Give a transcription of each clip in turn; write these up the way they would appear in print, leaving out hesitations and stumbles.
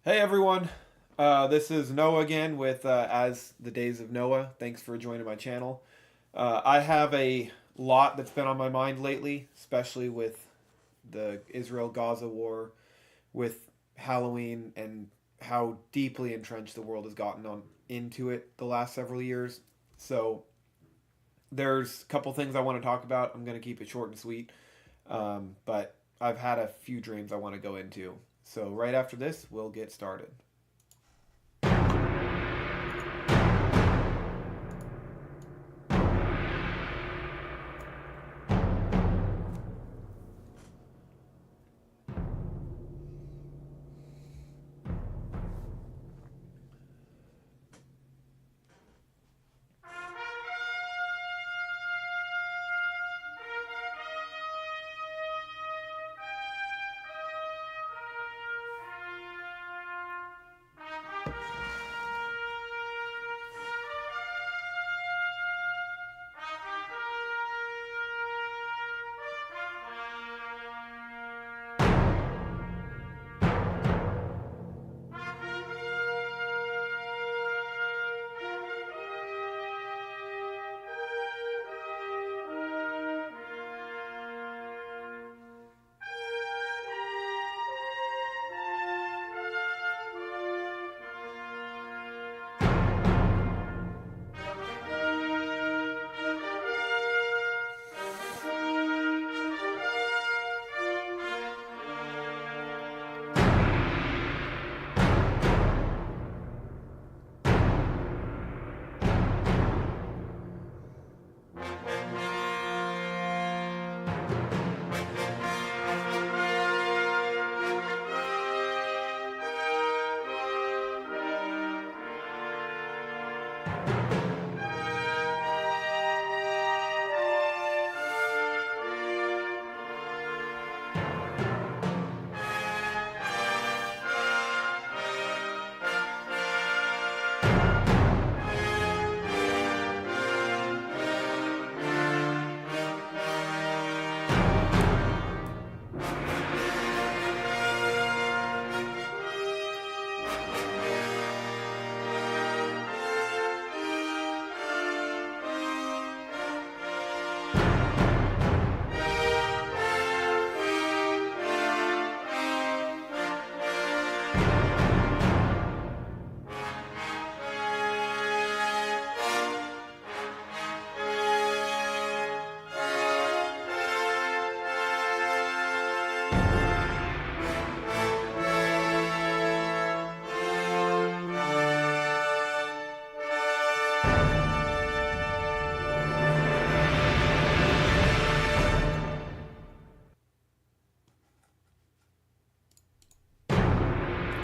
Hey everyone, this is Noah again with As the Days of Noah. Thanks for joining my channel. I have a lot that's been on my mind lately, especially with the Israel-Gaza war, with Halloween, and how deeply entrenched the world has gotten on into it the last several years. So there's a couple things I want to talk about. I'm going to keep it short and sweet, but I've had a few dreams I want to go into. So right after this, we'll get started.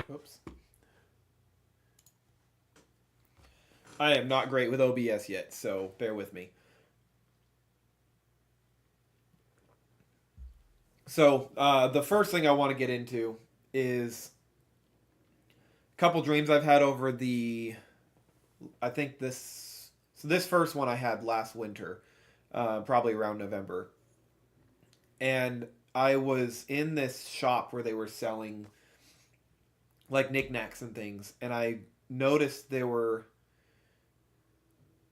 Oops. I am not great with OBS yet, so bear with me. So, the first thing I want to get into is a couple dreams I've had over the. I think this. So, this first one I had last winter, probably around November. And I was in this shop where they were selling like knickknacks and things. And I noticed there were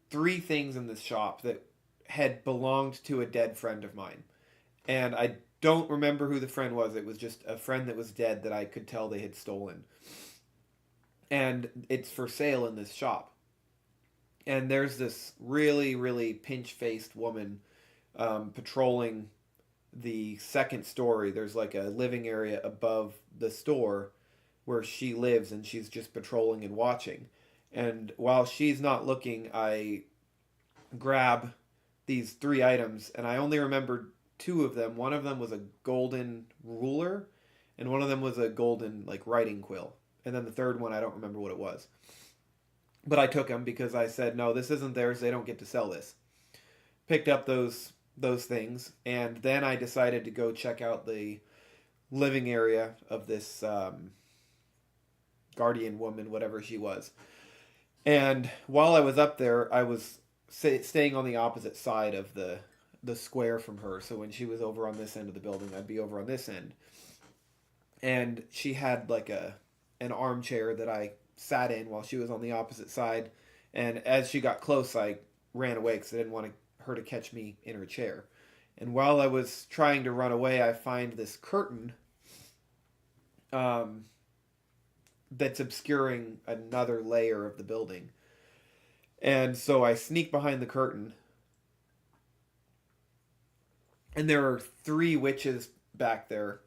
three things in this shop that had belonged to a dead friend of mine. And I don't remember who the friend was. It was just a friend that was dead that I could tell they had stolen. And it's for sale in this shop. And there's this really, really pinch faced woman patrolling the second story. There's like a living area above the store where she lives, and she's just patrolling and watching. And while she's not looking, I grab these three items, and I only remembered two of them. One of them was a golden ruler, and one of them was a golden like writing quill. And then the third one, I don't remember what it was. But I took them because I said, no, this isn't theirs. They don't get to sell this. Picked up those things, and then I decided to go check out the living area of this guardian woman, whatever she was. And while I was up there, I was staying on the opposite side of the square from her. So when she was over on this end of the building, I'd be over on this end. And she had like an armchair that I sat in while she was on the opposite side. And as she got close, I ran away because I didn't want her to catch me in her chair. And while I was trying to run away, I find this curtain that's obscuring another layer of the building. And so I sneak behind the curtain. And there are 3 witches back there.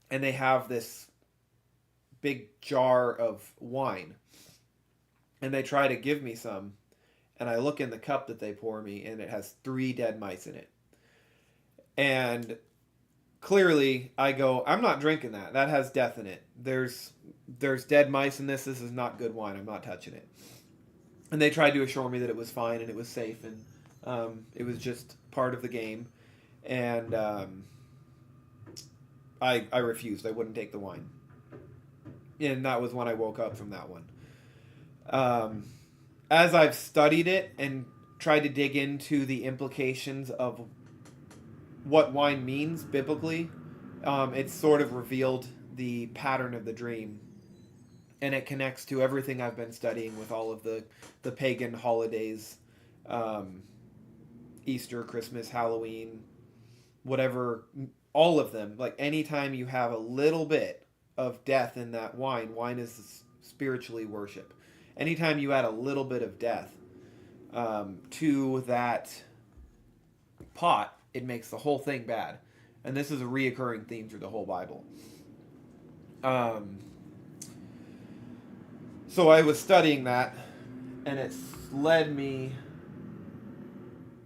And they have this big jar of wine. And they try to give me some. And I look in the cup that they pour me, and it has 3 dead mice in it. And clearly, I go, I'm not drinking that. That has death in it. There's dead mice in this. This is not good wine. I'm not touching it. And they tried to assure me that it was fine and it was safe, and it was just part of the game. And I refused. I wouldn't take the wine. And that was when I woke up from that one. As I've studied it and tried to dig into the implications of what wine means biblically, it's sort of revealed the pattern of the dream. And it connects to everything I've been studying with all of the pagan holidays, Easter, Christmas, Halloween, whatever, all of them. Like anytime you have a little bit of death in that wine, wine is spiritually worship. Anytime you add a little bit of death to that pot, it makes the whole thing bad. And this is a reoccurring theme through the whole Bible. So I was studying that, and it's led me...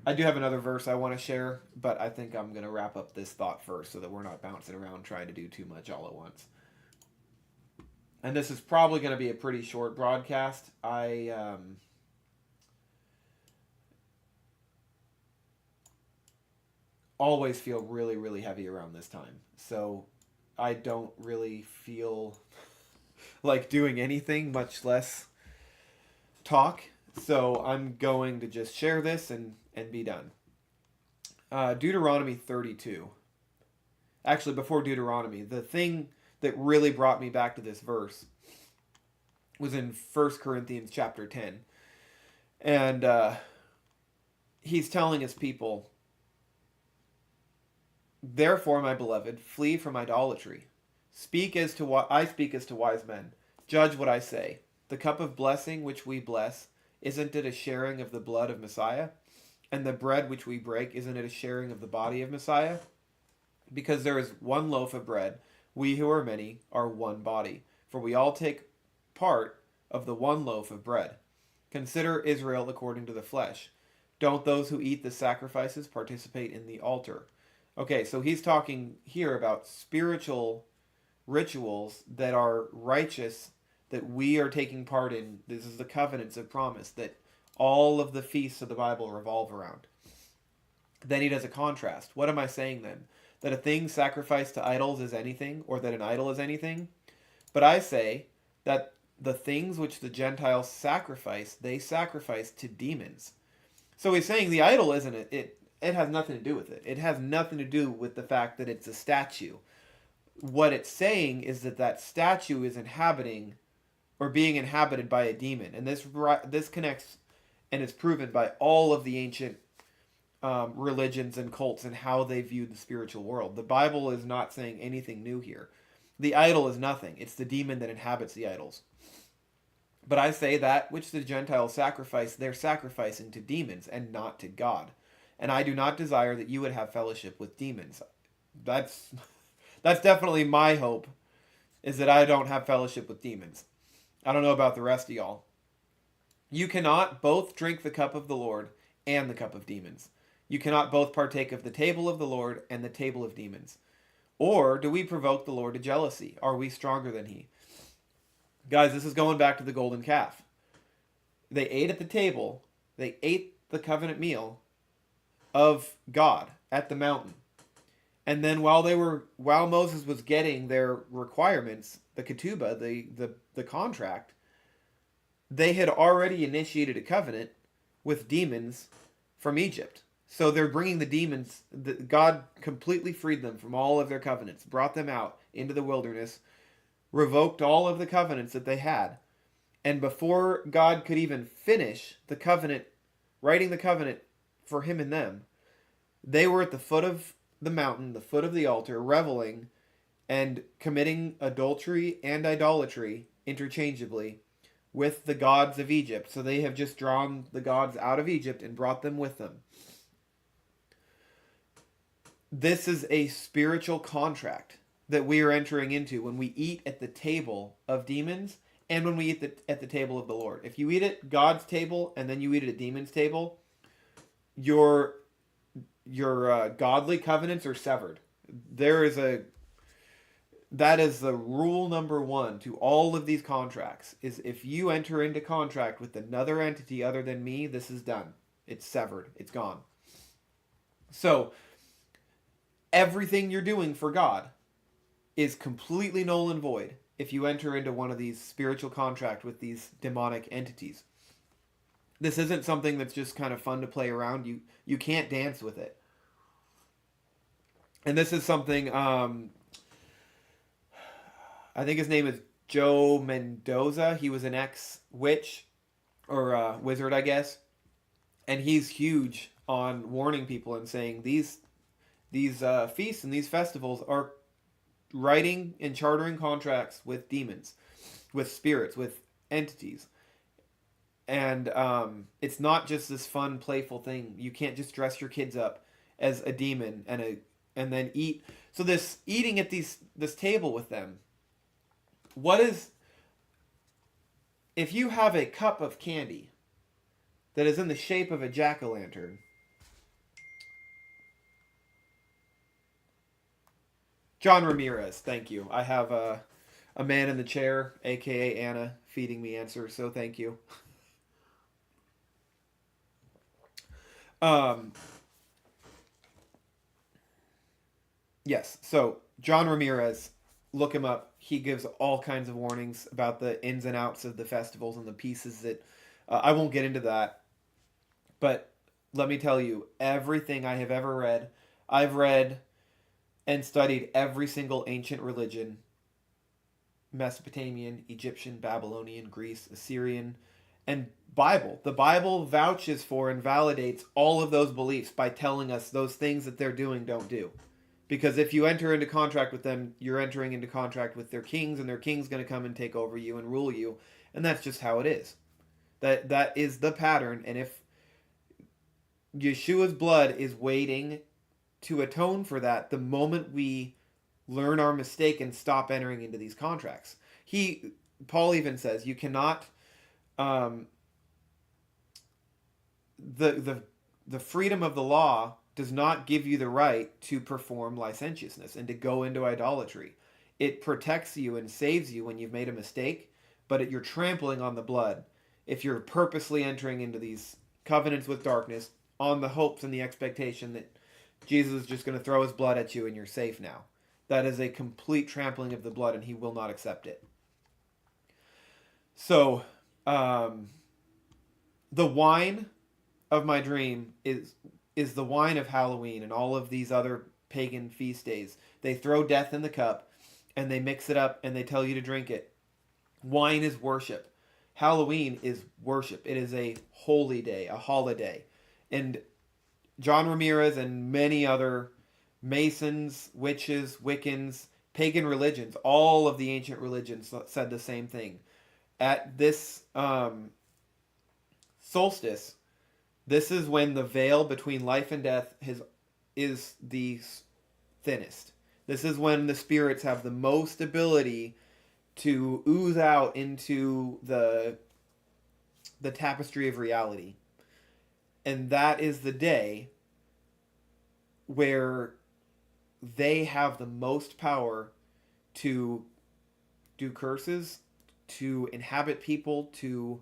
I do have another verse I want to share, but I think I'm going to wrap up this thought first so that we're not bouncing around trying to do too much all at once. And this is probably going to be a pretty short broadcast. I always feel really, really heavy around this time. So I don't really feel like doing anything, much less talk. So I'm going to just share this and be done. Deuteronomy 32. Actually, before Deuteronomy, the thing that really brought me back to this verse was in 1 Corinthians chapter 10. And he's telling his people, "Therefore, my beloved, flee from idolatry. Speak as to what I speak as to wise men. Judge what I say. The cup of blessing which we bless, isn't it a sharing of the blood of Messiah? And the bread which we break, isn't it a sharing of the body of Messiah? Because there is one loaf of bread, we who are many are one body, for we all take part of the one loaf of bread. Consider Israel according to the flesh. Don't those who eat the sacrifices participate in the altar?" Okay, so he's talking here about spiritual rituals that are righteous, that we are taking part in. This is the covenants of promise that all of the feasts of the Bible revolve around. Then he does a contrast. What am I saying then? That a thing sacrificed to idols is anything, or that an idol is anything? But I say that the things which the Gentiles sacrifice, they sacrifice to demons. So he's saying the idol isn't it has nothing to do with it. It has nothing to do with the fact that it's a statue. What it's saying is that statue is inhabiting or being inhabited by a demon. And this connects and is proven by all of the ancient religions and cults and how they viewed the spiritual world. The Bible is not saying anything new here. The idol is nothing. It's the demon that inhabits the idols. But I say that which the Gentiles sacrifice, they're sacrificing to demons and not to God. And I do not desire that you would have fellowship with demons. That's definitely my hope, is that I don't have fellowship with demons. I don't know about the rest of y'all. You cannot both drink the cup of the Lord and the cup of demons. You cannot both partake of the table of the Lord and the table of demons. Or do we provoke the Lord to jealousy? Are we stronger than he? Guys, this is going back to the golden calf. They ate at the table. They ate the covenant meal of God at the mountain. And then while Moses was getting their requirements, the ketubah, the contract, they had already initiated a covenant with demons from Egypt. So they're bringing the demons. God completely freed them from all of their covenants, brought them out into the wilderness, revoked all of the covenants that they had. And before God could even finish the covenant, writing the covenant for him and them, they were at the foot of the mountain, the foot of the altar, reveling and committing adultery and idolatry interchangeably with the gods of Egypt. So they have just drawn the gods out of Egypt and brought them with them. This is a spiritual contract that we are entering into when we eat at the table of demons and when we eat at the table of the Lord. If you eat at God's table and then you eat at a demon's table, your godly covenants are severed. That is the rule number one to all of these contracts, is if you enter into contract with another entity other than me, this is done. It's severed. It's gone. So everything you're doing for God is completely null and void if you enter into one of these spiritual contract with these demonic entities. This isn't something that's just kind of fun to play around. You can't dance with it. And this is something, I think his name is Joe Mendoza. He was an ex-witch, or wizard, I guess. And he's huge on warning people and saying these feasts and these festivals are writing and chartering contracts with demons, with spirits, with entities. And it's not just this fun, playful thing. You can't just dress your kids up as a demon and then eat. So this eating at this table with them, if you have a cup of candy that is in the shape of a jack-o'-lantern, John Ramirez, thank you. I have a man in the chair, aka Anna, feeding me answers, so thank you. Yes, so John Ramirez, look him up. He gives all kinds of warnings about the ins and outs of the festivals and the pieces that I won't get into that. But let me tell you, everything I have ever read, I've read and studied every single ancient religion: Mesopotamian, Egyptian, Babylonian, Greece, Assyrian, and Bible. The Bible vouches for and validates all of those beliefs by telling us those things that they're doing don't do. Because if you enter into contract with them, you're entering into contract with their kings, and their king's going to come and take over you and rule you. And that's just how it is. That is the pattern. And if Yeshua's blood is waiting to atone for that, the moment we learn our mistake and stop entering into these contracts. Paul even says you cannot the freedom of the law does not give you the right to perform licentiousness and to go into idolatry. It protects you and saves you when you've made a mistake, but you're trampling on the blood if you're purposely entering into these covenants with darkness on the hopes and the expectation that Jesus is just going to throw his blood at you and you're safe now. That is a complete trampling of the blood, and he will not accept it. So, the wine of my dream is the wine of Halloween and all of these other pagan feast days. They throw death in the cup, and they mix it up, and they tell you to drink it. Wine is worship. Halloween is worship. It is a holy day, a holiday. And John Ramirez and many other Masons, witches, Wiccans, pagan religions, all of the ancient religions said the same thing. At this solstice, this is when the veil between life and death is the thinnest. This is when the spirits have the most ability to ooze out into the tapestry of reality. And that is the day where they have the most power to do curses, to inhabit people, to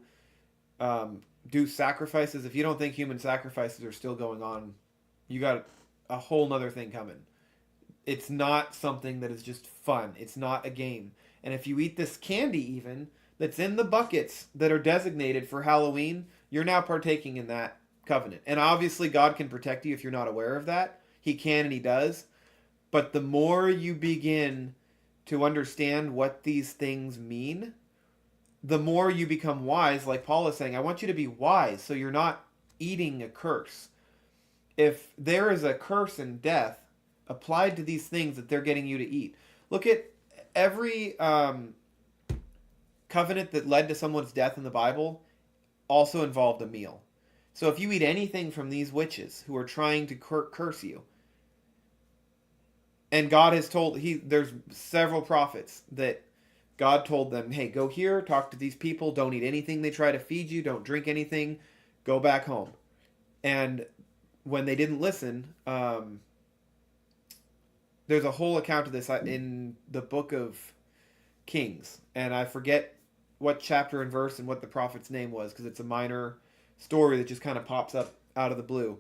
do sacrifices. If you don't think human sacrifices are still going on, you got a whole nother thing coming. It's not something that is just fun. It's not a game. And if you eat this candy even, that's in the buckets that are designated for Halloween, you're now partaking in that covenant. And obviously God can protect you if you're not aware of that. He can and he does. But the more you begin to understand what these things mean, the more you become wise. Like Paul is saying, I want you to be wise so you're not eating a curse. If there is a curse and death applied to these things that they're getting you to eat, look at every covenant that led to someone's death in the Bible also involved a meal. So if you eat anything from these witches who are trying to curse you, and God has told there's several prophets that God told them, hey, go here, talk to these people, don't eat anything they try to feed you, don't drink anything, go back home. And when they didn't listen, there's a whole account of this in the book of Kings, and I forget what chapter and verse and what the prophet's name was because it's a minor story that just kind of pops up out of the blue.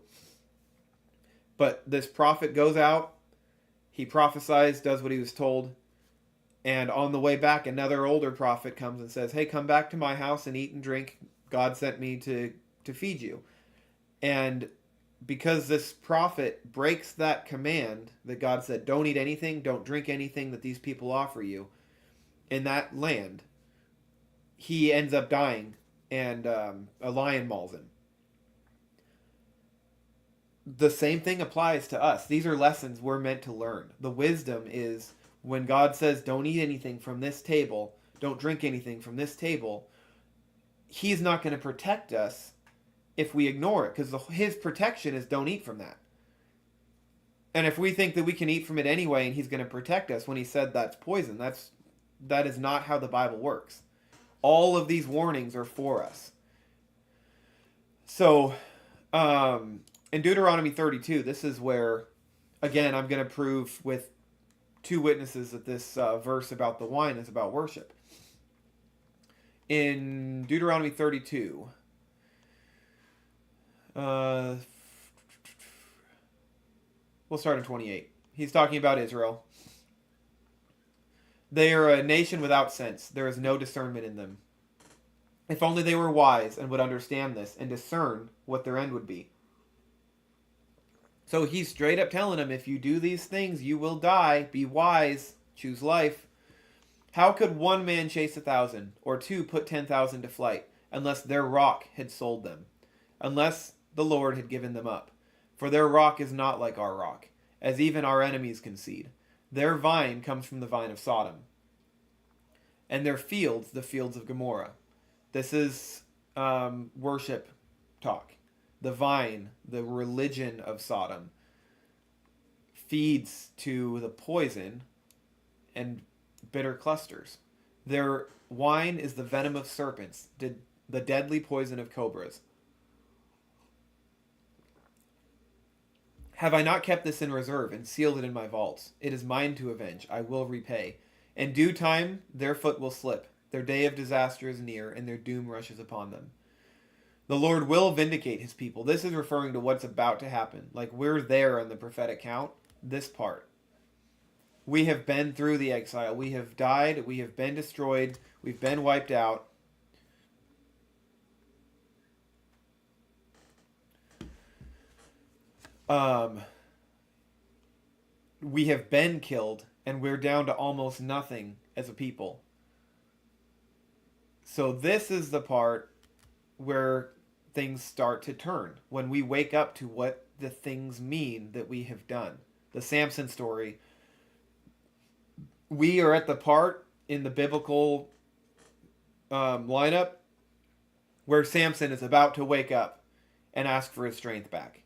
But this prophet goes out, he prophesies, does what he was told, and on the way back, another older prophet comes and says, hey, come back to my house and eat and drink. God sent me to feed you. And because this prophet breaks that command that God said, don't eat anything, don't drink anything that these people offer you in that land, he ends up dying, and a lion mauls him. The same thing applies to us. These are lessons we're meant to learn. The wisdom is when God says, don't eat anything from this table, don't drink anything from this table, he's not going to protect us if we ignore it, because his protection is don't eat from that. And if we think that we can eat from it anyway and he's going to protect us when he said that's poison, that is not how the Bible works. All of these warnings are for us. So, in Deuteronomy 32, this is where, again, I'm going to prove with two witnesses that this verse about the wine is about worship. In Deuteronomy 32, we'll start in 28. He's talking about Israel. They are a nation without sense. There is no discernment in them. If only they were wise and would understand this and discern what their end would be. So he's straight up telling them, if you do these things, you will die. Be wise. Choose life. How could one man chase 1,000 or two put 10,000 to flight unless their rock had sold them? Unless the Lord had given them up. For their rock is not like our rock, as even our enemies concede. Their vine comes from the vine of Sodom, and their fields, the fields of Gomorrah. This is worship talk. The vine, the religion of Sodom, feeds to the poison and bitter clusters. Their wine is the venom of serpents, the deadly poison of cobras. Have I not kept this in reserve and sealed it in my vaults? It is mine to avenge. I will repay. In due time, their foot will slip. Their day of disaster is near, and their doom rushes upon them. The Lord will vindicate his people. This is referring to what's about to happen. Like we're there in the prophetic count, this part. We have been through the exile. We have died. We have been destroyed. We've been wiped out. We have been killed, and we're down to almost nothing as a people. So this is the part where things start to turn, when we wake up to what the things mean that we have done. The Samson story. We are at the part in the biblical lineup where Samson is about to wake up and ask for his strength back.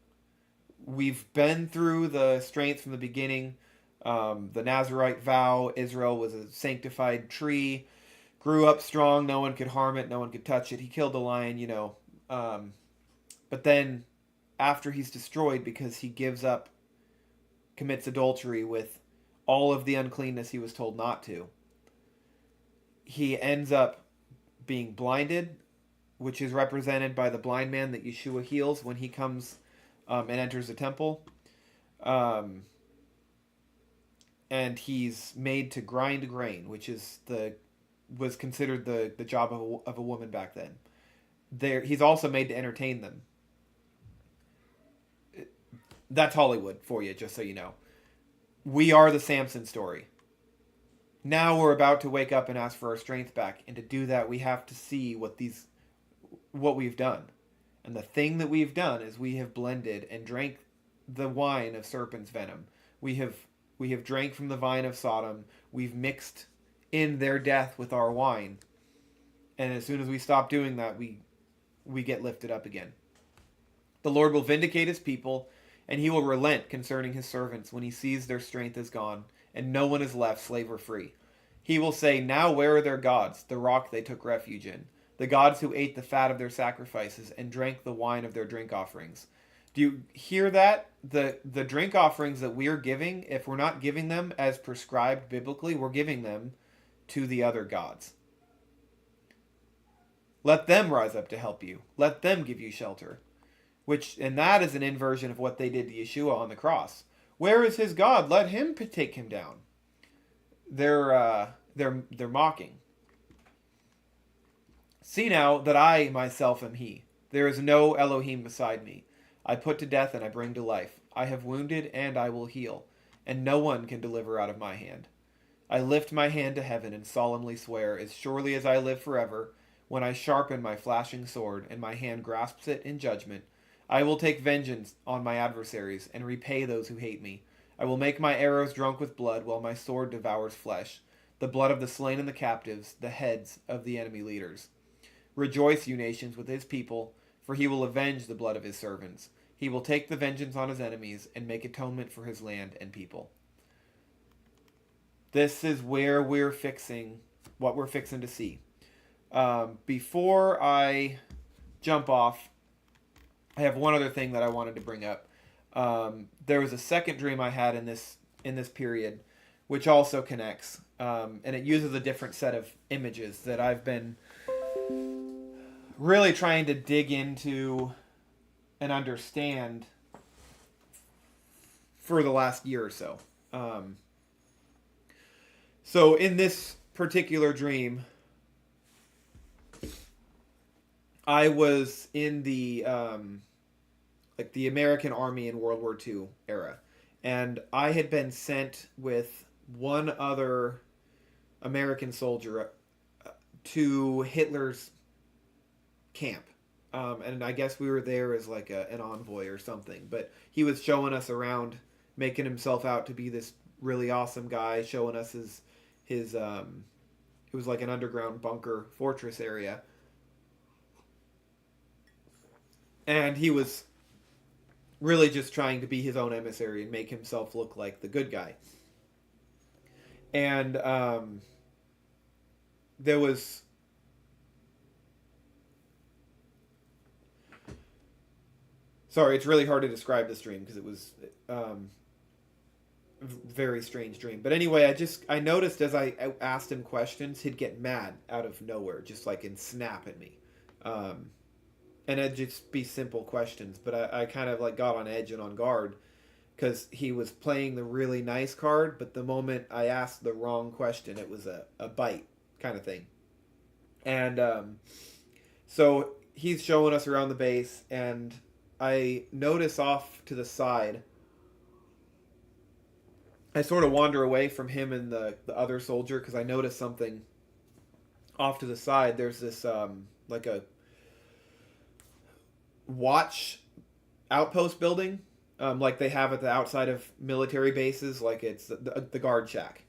We've been through the strength from the beginning. The Nazirite vow, Israel was a sanctified tree, grew up strong, no one could harm it, no one could touch it. He killed a lion, but then after he's destroyed because he gives up, commits adultery with all of the uncleanness he was told not to, he ends up being blinded, which is represented by the blind man that Yeshua heals when he comes and enters the temple. And he's made to grind grain, which is was considered the job of a woman back then. He's also made to entertain them. That's Hollywood for you, just so you know. We are the Samson story. now we're about to wake up and ask for our strength back. And to do that, we have to see what we've done. And the thing that we've done is we have blended and drank the wine of serpent's venom. We have we have drank from the vine of Sodom. We've mixed in their death with our wine. And as soon as we stop doing that, we get lifted up again. The Lord will vindicate his people, and he will relent concerning his servants when he sees their strength is gone, and no one is left slave or free. He will say, "Now where are their gods, the rock they took refuge in? The gods who ate the fat of their sacrifices and drank the wine of their drink offerings." Do you hear that? The drink offerings that we're giving, if we're not giving them as prescribed biblically, we're giving them to the other gods. Let them rise up to help you. Let them give you shelter. And that is an inversion of what they did to Yeshua on the cross. Where is his God? Let him take him down. They're mocking. See now that I myself am he. There is no Elohim beside me. I put to death and I bring to life. I have wounded and I will heal, and no one can deliver out of my hand. I lift my hand to heaven and solemnly swear, as surely as I live forever, when I sharpen my flashing sword and my hand grasps it in judgment, I will take vengeance on my adversaries and repay those who hate me. I will make my arrows drunk with blood while my sword devours flesh, the blood of the slain and the captives, the heads of the enemy leaders. Rejoice, you nations, with his people, for he will avenge the blood of his servants. He will take the vengeance on his enemies and make atonement for his land and people. This is where what we're fixing to see. Before I jump off, I have one other thing that I wanted to bring up. There was a second dream I had in this period, which also connects, and it uses a different set of images that I've been really trying to dig into and understand for the last year or so. So in this particular dream, I was in the the American Army in World War II era, and I had been sent with one other American soldier to Hitler's camp, and I guess we were there as like an envoy or something. But he was showing us around, making himself out to be this really awesome guy, showing us his it was like an underground bunker fortress area. And he was really just trying to be his own emissary and make himself look like the good guy. And there was... Sorry, it's really hard to describe this dream because it was a very strange dream. But anyway, I noticed as I asked him questions, he'd get mad out of nowhere, just like and snap at me. And it'd just be simple questions, but I kind of like got on edge and on guard because he was playing the really nice card, but the moment I asked the wrong question, it was a bite kind of thing. And so he's showing us around the base, and I notice off to the side, I sort of wander away from him and the other soldier because I notice something off to the side. There's this like a watch outpost building, like they have at the outside of military bases, like it's the guard shack.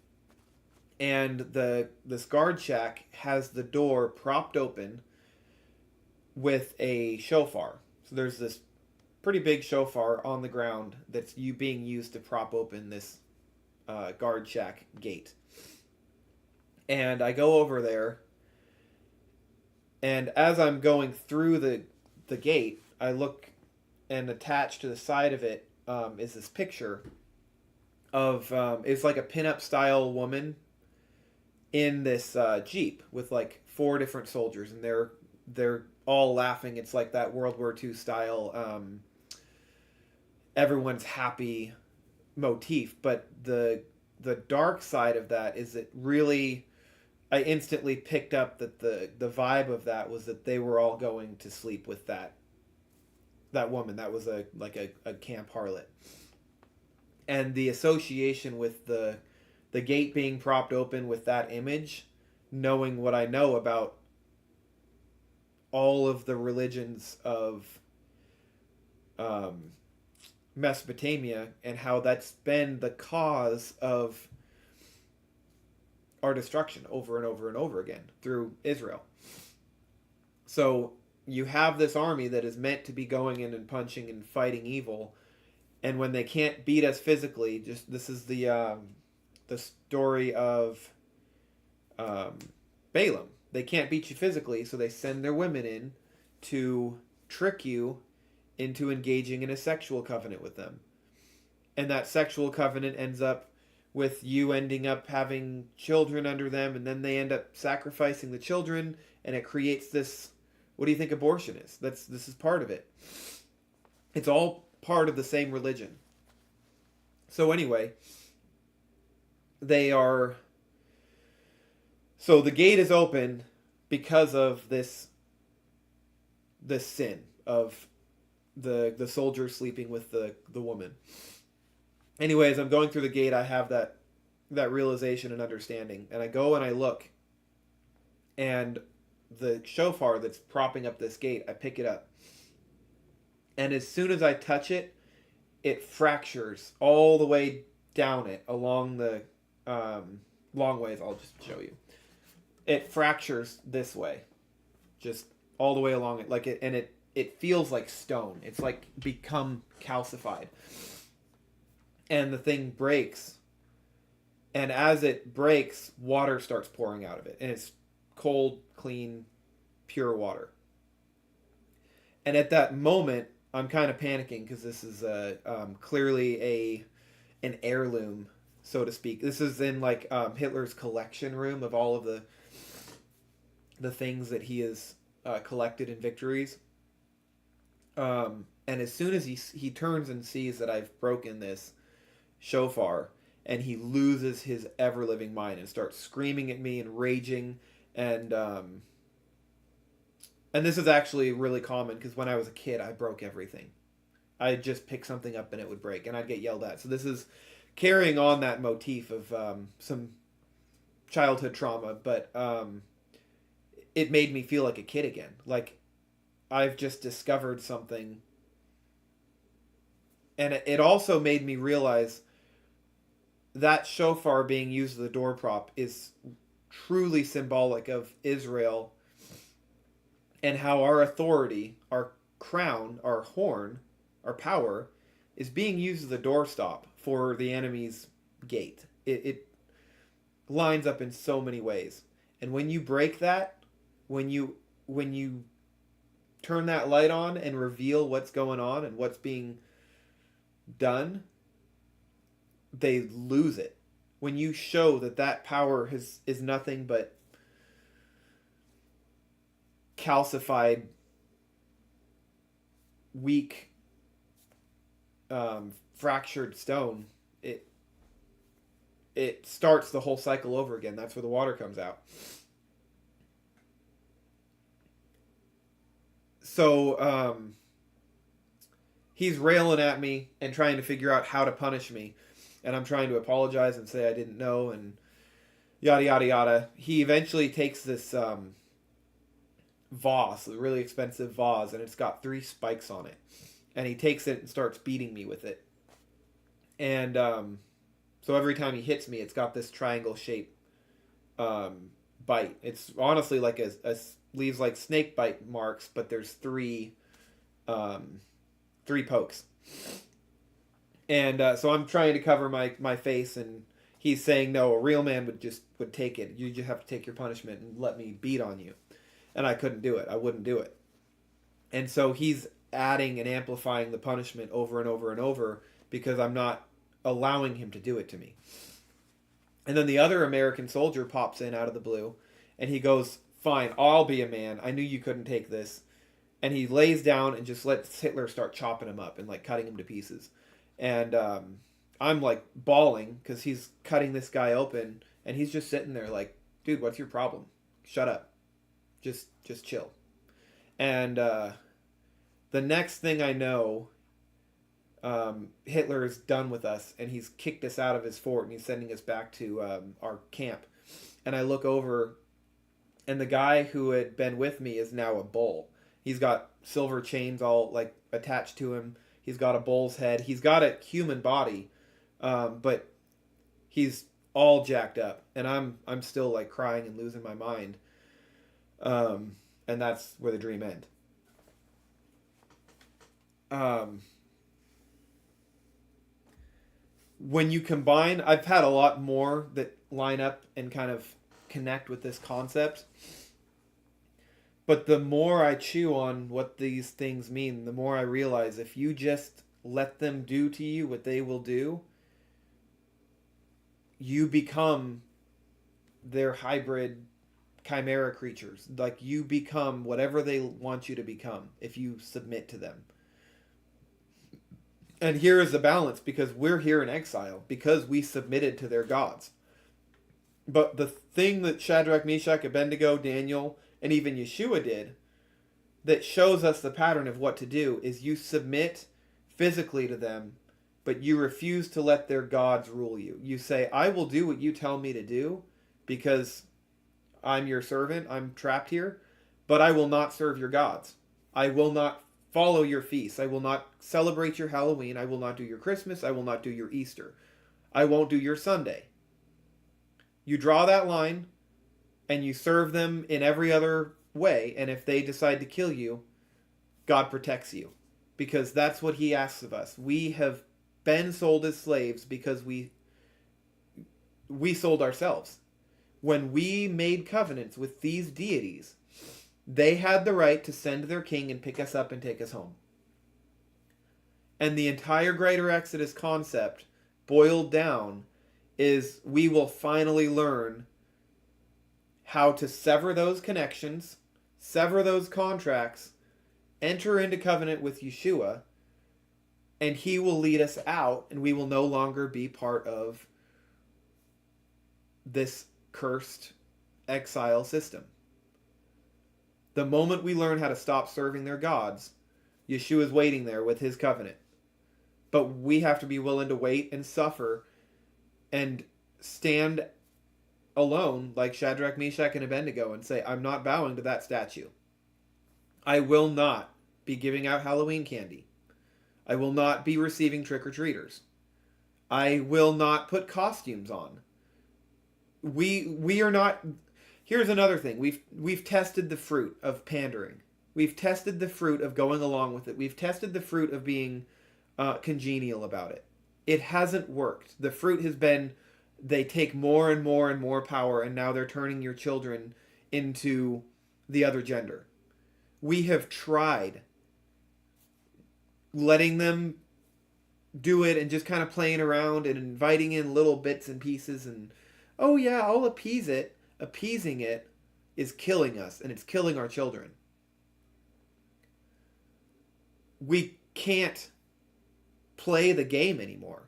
And this guard shack has the door propped open with a shofar. So there's this pretty big shofar on the ground that's being used to prop open this guard shack gate. And I go over there, and as I'm going through the gate, I look, and attached to the side of it is this picture of it's like a pinup style woman in this Jeep with like 4 different soldiers, and they're all laughing. It's like that World War II style everyone's happy motif, but the dark side of that is that really I instantly picked up that the vibe of that was that they were all going to sleep with that woman. That was a camp harlot. And the association with the the gate being propped open with that image, knowing what I know about all of the religions of um, Mesopotamia and how that's been the cause of our destruction over and over and over again through Israel. So you have this army that is meant to be going in and punching and fighting evil, and when they can't beat us physically, just this is the story of um, Balaam. They can't beat you physically, so they send their women in to trick you into engaging in a sexual covenant with them. And that sexual covenant ends up with you ending up having children under them, and then they end up sacrificing the children, and it creates this. What do you think abortion is? This is part of it. It's all part of the same religion. So anyway, they are. So the gate is open because of this sin of the soldier sleeping with the woman. Anyways, I'm going through the gate. I have that realization and understanding, and I go and I look, and the shofar that's propping up this gate, I pick it up, and as soon as I touch it, it fractures all the way down it along the long ways. I'll just show you. It fractures this way, just all the way along it, like it, and it feels like stone. It's like become calcified. And the thing breaks. And as it breaks, water starts pouring out of it. And it's cold, clean, pure water. And at that moment, I'm kind of panicking because this is clearly an heirloom, so to speak. This is in like Hitler's collection room of all of the things that he has collected in victories. And as soon as he turns and sees that I've broken this shofar, and he loses his ever-living mind and starts screaming at me and raging, and this is actually really common because when I was a kid I broke everything. I'd just pick something up and it would break and I'd get yelled at. So this is carrying on that motif of some childhood trauma, but it made me feel like a kid again. Like I've just discovered something, and it also made me realize that shofar being used as the door prop is truly symbolic of Israel and how our authority, our crown, our horn, our power is being used as the doorstop for the enemy's gate. It lines up in so many ways. And when you break that, when you turn that light on and reveal what's going on and what's being done, they lose it. When you show that power is nothing but calcified, weak, fractured stone, it starts the whole cycle over again. That's where the water comes out. So he's railing at me and trying to figure out how to punish me. And I'm trying to apologize and say I didn't know and yada, yada, yada. He eventually takes this vase, a really expensive vase, and it's got 3 spikes on it. And he takes it and starts beating me with it. And so every time he hits me, it's got this triangle shape bite. It's honestly like leaves like snake bite marks, but there's 3 pokes. And so I'm trying to cover my face, and he's saying, no, a real man would take it. You just have to take your punishment and let me beat on you. And I couldn't do it. I wouldn't do it. And so he's adding and amplifying the punishment over and over and over because I'm not allowing him to do it to me. And then the other American soldier pops in out of the blue, and he goes, fine, I'll be a man. I knew you couldn't take this. And he lays down and just lets Hitler start chopping him up and like cutting him to pieces. And I'm like bawling because he's cutting this guy open, and he's just sitting there like, dude, what's your problem? Shut up. Just chill. And the next thing I know, Hitler is done with us, and he's kicked us out of his fort, and he's sending us back to our camp. And I look over, and the guy who had been with me is now a bull. He's got silver chains all like attached to him. He's got a bull's head. He's got a human body, but he's all jacked up, and I'm still like crying and losing my mind. And that's where the dream ends. Um, when you combine, I've had a lot more that line up and kind of connect with this concept. But the more I chew on what these things mean, the more I realize if you just let them do to you what they will do, you become their hybrid chimera creatures. Like you become whatever they want you to become if you submit to them. And here is the balance, because we're here in exile because we submitted to their gods. But the thing that Shadrach, Meshach, Abednego, Daniel, and even Yeshua did that shows us the pattern of what to do is you submit physically to them, but you refuse to let their gods rule you. You say, I will do what you tell me to do because I'm your servant, I'm trapped here, but I will not serve your gods. I will not follow your feasts. I will not celebrate your Halloween. I will not do your Christmas. I will not do your Easter. I won't do your Sunday. You draw that line and you serve them in every other way, and if they decide to kill you, God protects you, because that's what he asks of us. We have been sold as slaves because we sold ourselves. When we made covenants with these deities, they had the right to send their king and pick us up and take us home. And the entire greater Exodus concept, boiled down, is we will finally learn how to sever those connections, sever those contracts, enter into covenant with Yeshua, and he will lead us out, and we will no longer be part of this cursed exile system. The moment we learn how to stop serving their gods, Yeshua is waiting there with his covenant. But we have to be willing to wait and suffer and stand alone like Shadrach, Meshach, and Abednego and say, I'm not bowing to that statue. I will not be giving out Halloween candy. I will not be receiving trick-or-treaters. I will not put costumes on. We are not... Here's another thing. We've tested the fruit of pandering. We've tested the fruit of going along with it. We've tested the fruit of being congenial about it. It hasn't worked. The fruit has been they take more and more and more power, and now they're turning your children into the other gender. We have tried letting them do it and just kind of playing around and inviting in little bits and pieces and, oh yeah, I'll appease it. Appeasing it is killing us, and it's killing our children. We can't play the game anymore.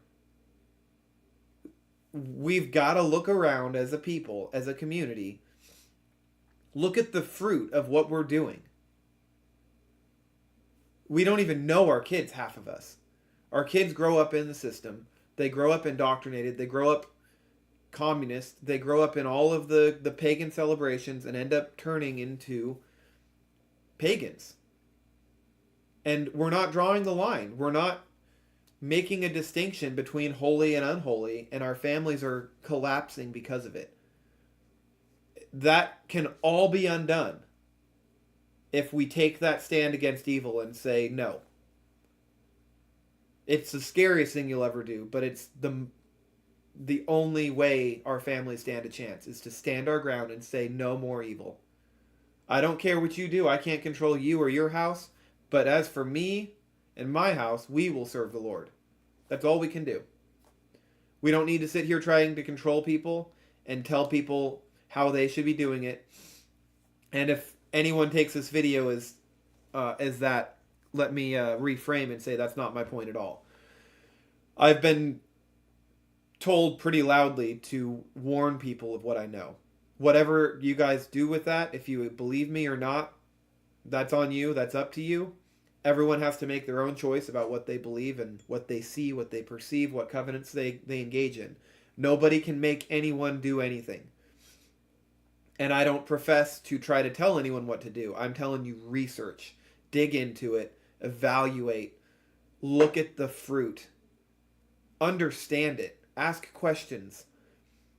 We've got to look around as a people, as a community. Look at the fruit of what we're doing. We don't even know our kids, half of us. Our kids grow up in the system. They grow up indoctrinated. They grow up communist. They grow up in all of the pagan celebrations and end up turning into pagans. And we're not drawing the line. We're not making a distinction between holy and unholy, and our families are collapsing because of it. That can all be undone if we take that stand against evil and say no. It's the scariest thing you'll ever do, but it's the only way our families stand a chance, is to stand our ground and say no more evil. I don't care what you do. I can't control you or your house, but as for me and my house, we will serve the Lord. That's all we can do. We don't need to sit here trying to control people and tell people how they should be doing it. And if anyone takes this video as that, let me reframe and say that's not my point at all. I've been told pretty loudly to warn people of what I know. Whatever you guys do with that, if you believe me or not, that's on you. That's up to you. Everyone has to make their own choice about what they believe and what they see, what they perceive, what covenants they engage in. Nobody can make anyone do anything. And I don't profess to try to tell anyone what to do. I'm telling you, research, dig into it, evaluate, look at the fruit, understand it, ask questions,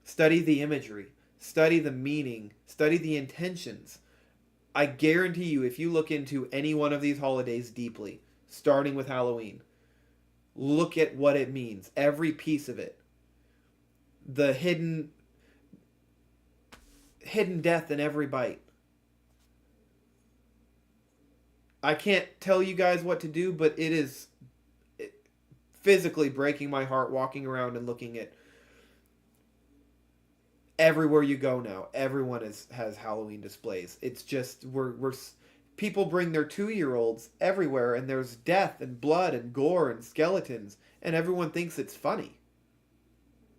study the imagery, study the meaning, study the intentions. I guarantee you, if you look into any one of these holidays deeply, starting with Halloween, look at what it means, every piece of it. The hidden death in every bite. I can't tell you guys what to do, but it is physically breaking my heart walking around and looking at everywhere you go now. Everyone has Halloween displays. It's just we're people bring their 2-year-olds everywhere, and there's death and blood and gore and skeletons, and everyone thinks it's funny.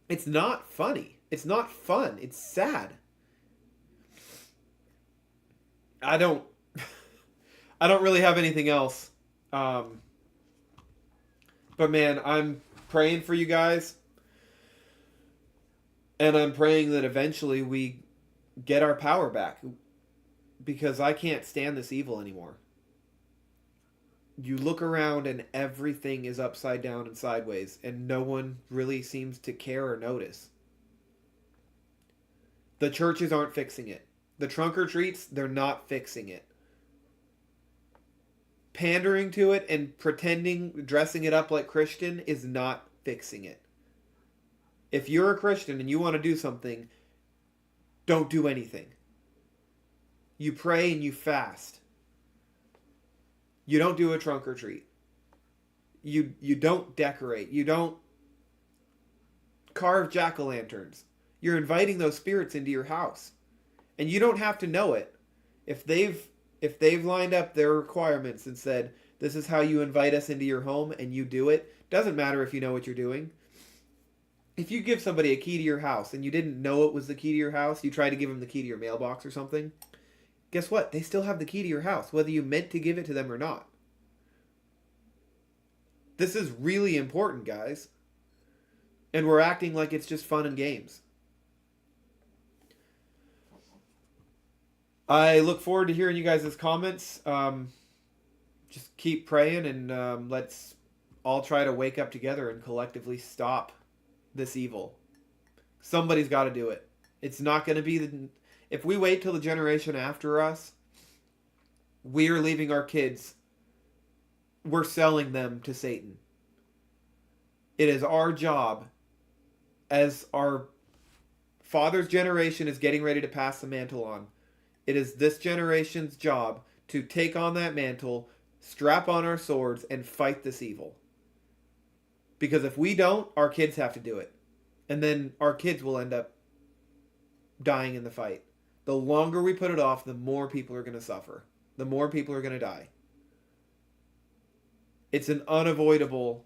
It's not funny. It's not fun. It's sad. I don't I don't really have anything else. But man, I'm praying for you guys. And I'm praying that eventually we get our power back. Because I can't stand this evil anymore. You look around and everything is upside down and sideways. And no one really seems to care or notice. The churches aren't fixing it. The trunk or treats, they're not fixing it. Pandering to it and pretending, dressing it up like Christian is not fixing it. If you're a Christian and you want to do something, don't do anything. You pray and you fast. You don't do a trunk or treat. You don't decorate. You don't carve jack-o'-lanterns. You're inviting those spirits into your house. And you don't have to know it. If they've lined up their requirements and said, this is how you invite us into your home, and you do it, doesn't matter if you know what you're doing. If you give somebody a key to your house and you didn't know it was the key to your house, you try to give them the key to your mailbox or something, guess what? They still have the key to your house, whether you meant to give it to them or not. This is really important, guys. And we're acting like it's just fun and games. I look forward to hearing you guys' comments. Just keep praying, and let's all try to wake up together and collectively stop this evil. Somebody's got to do it. It's not going to be if we wait till the generation after us, we're leaving our kids. We're selling them to Satan. It is our job, as our father's generation is getting ready to pass the mantle on. It is this generation's job to take on that mantle, strap on our swords, and fight this evil. Because if we don't, our kids have to do it. And then our kids will end up dying in the fight. The longer we put it off, the more people are going to suffer. The more people are going to die. It's an unavoidable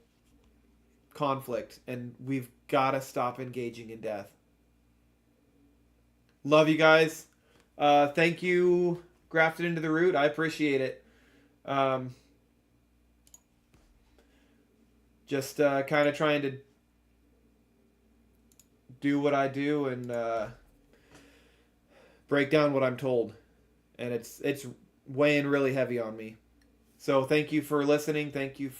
conflict, and we've got to stop engaging in death. Love you guys. Thank you, Grafted Into the Root. I appreciate it. Just kind of trying to do what I do and break down what I'm told. And it's weighing really heavy on me. So thank you for listening. Thank you